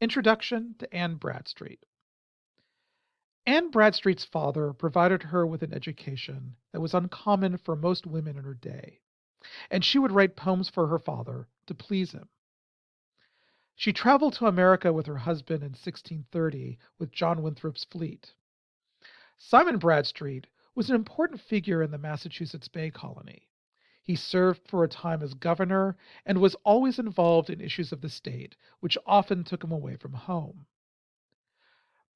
Introduction to Anne Bradstreet. Anne Bradstreet's father provided her with an education that was uncommon for most women in her day, and she would write poems for her father to please him. She traveled to America with her husband in 1630 with John Winthrop's fleet. Simon Bradstreet was an important figure in the Massachusetts Bay Colony. He served for a time as governor and was always involved in issues of the state, which often took him away from home.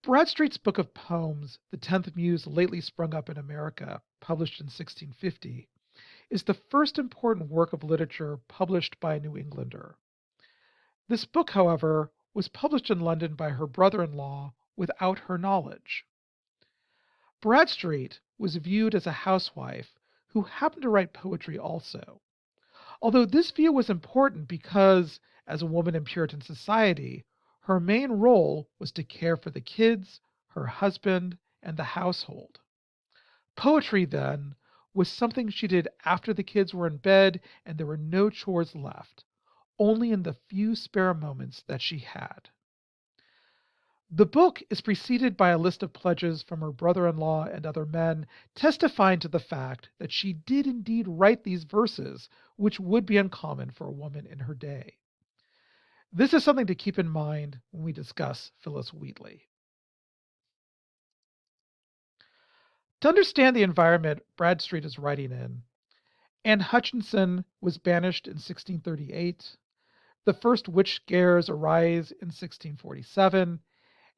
Bradstreet's book of poems, The Tenth Muse Lately Sprung Up in America, published in 1650, is the first important work of literature published by a New Englander. This book, however, was published in London by her brother-in-law without her knowledge. Bradstreet was viewed as a housewife who happened to write poetry also, although this view was important because, as a woman in Puritan society, her main role was to care for the kids, her husband, and the household. Poetry, then, was something she did after the kids were in bed and there were no chores left, only in the few spare moments that she had. The book is preceded by a list of pledges from her brother in law and other men, testifying to the fact that she did indeed write these verses, which would be uncommon for a woman in her day. This is something to keep in mind when we discuss Phillis Wheatley. To understand the environment Bradstreet is writing in, Anne Hutchinson was banished in 1638, the first witch scares arise in 1647,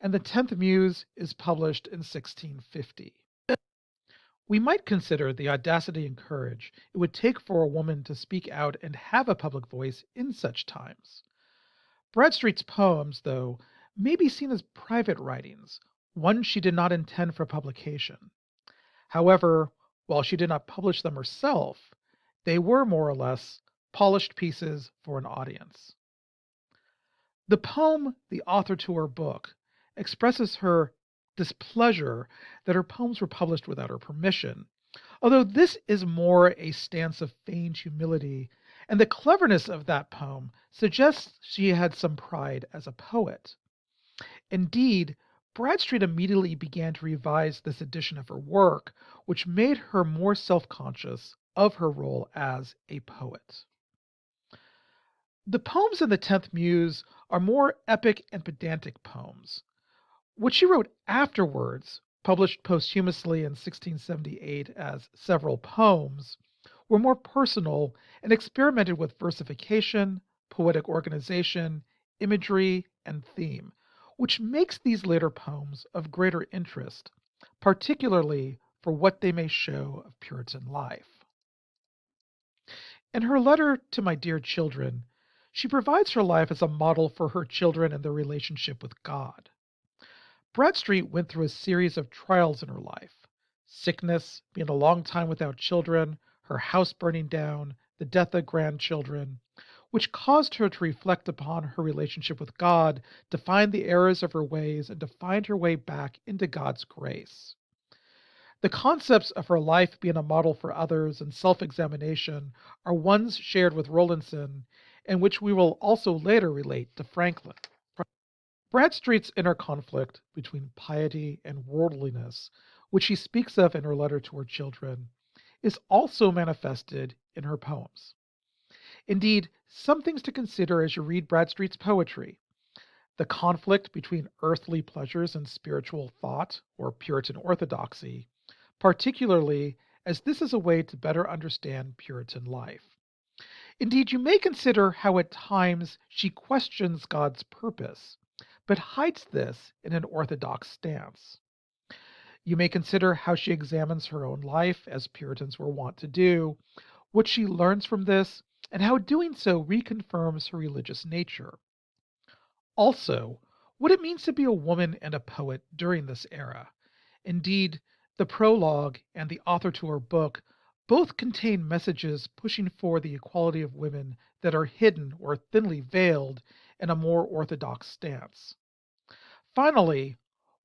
and the Tenth Muse is published in 1650. We might consider the audacity and courage it would take for a woman to speak out and have a public voice in such times. Bradstreet's poems, though, may be seen as private writings, one she did not intend for publication. However, while she did not publish them herself, they were more or less polished pieces for an audience. The poem the author to her book expresses her displeasure that her poems were published without her permission, although this is more a stance of feigned humility, and the cleverness of that poem suggests she had some pride as a poet. Indeed, Bradstreet immediately began to revise this edition of her work, which made her more self conscious of her role as a poet. The poems in the Tenth Muse are more epic and pedantic poems. What she wrote afterwards, published posthumously in 1678 as several poems, were more personal and experimented with versification, poetic organization, imagery, and theme, which makes these later poems of greater interest, particularly for what they may show of Puritan life. In her letter to My Dear Children, she provides her life as a model for her children and their relationship with God. Bradstreet went through a series of trials in her life: sickness, being a long time without children, her house burning down, the death of grandchildren, which caused her to reflect upon her relationship with God, to find the errors of her ways, and to find her way back into God's grace. The concepts of her life being a model for others and self examination are ones shared with Rowlandson, and which we will also later relate to Franklin. Bradstreet's inner conflict between piety and worldliness, which she speaks of in her letter to her children, is also manifested in her poems. Indeed, some things to consider as you read Bradstreet's poetry: the conflict between earthly pleasures and spiritual thought, or Puritan orthodoxy, particularly as this is a way to better understand Puritan life. Indeed, you may consider how at times she questions God's purpose, but hides this in an orthodox stance. You may consider how she examines her own life, as Puritans were wont to do, what she learns from this, and how doing so reconfirms her religious nature. Also, what it means to be a woman and a poet during this era. Indeed, the prologue and the author to her book both contain messages pushing for the equality of women that are hidden or thinly veiled in a more orthodox stance. Finally,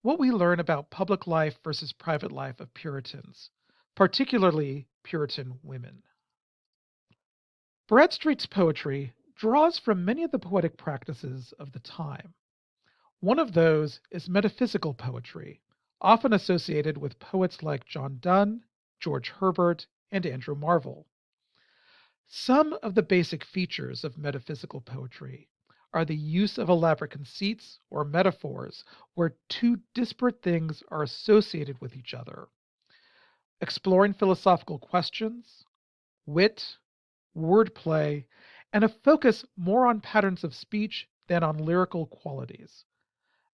what we learn about public life versus private life of Puritans, particularly Puritan women. Bradstreet's poetry draws from many of the poetic practices of the time. One of those is metaphysical poetry, often associated with poets like John Donne, George Herbert, and Andrew Marvell. Some of the basic features of metaphysical poetry are the use of elaborate conceits or metaphors where two disparate things are associated with each other, exploring philosophical questions, wit, wordplay, and a focus more on patterns of speech than on lyrical qualities.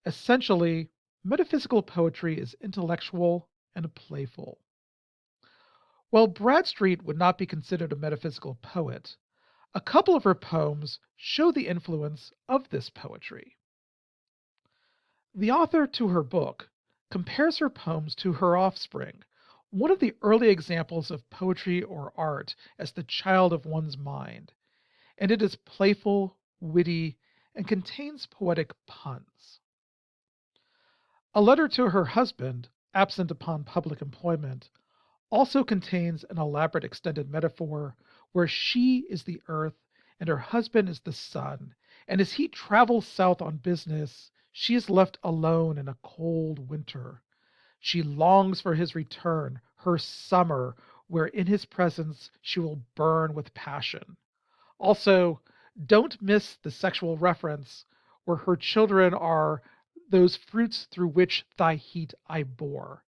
Essentially, metaphysical poetry is intellectual and playful. While Bradstreet would not be considered a metaphysical poet, a couple of her poems show the influence of this poetry. The author to her book compares her poems to her offspring, one of the early examples of poetry or art as the child of one's mind, and it is playful, witty, and contains poetic puns. A letter to her husband, absent upon public employment, also contains an elaborate extended metaphor where she is the earth and her husband is the sun, and as he travels south on business, she is left alone in a cold winter. She longs for his return, her summer, where in his presence she will burn with passion. Also, don't miss the sexual reference where her children are those fruits through which thy heat I bore.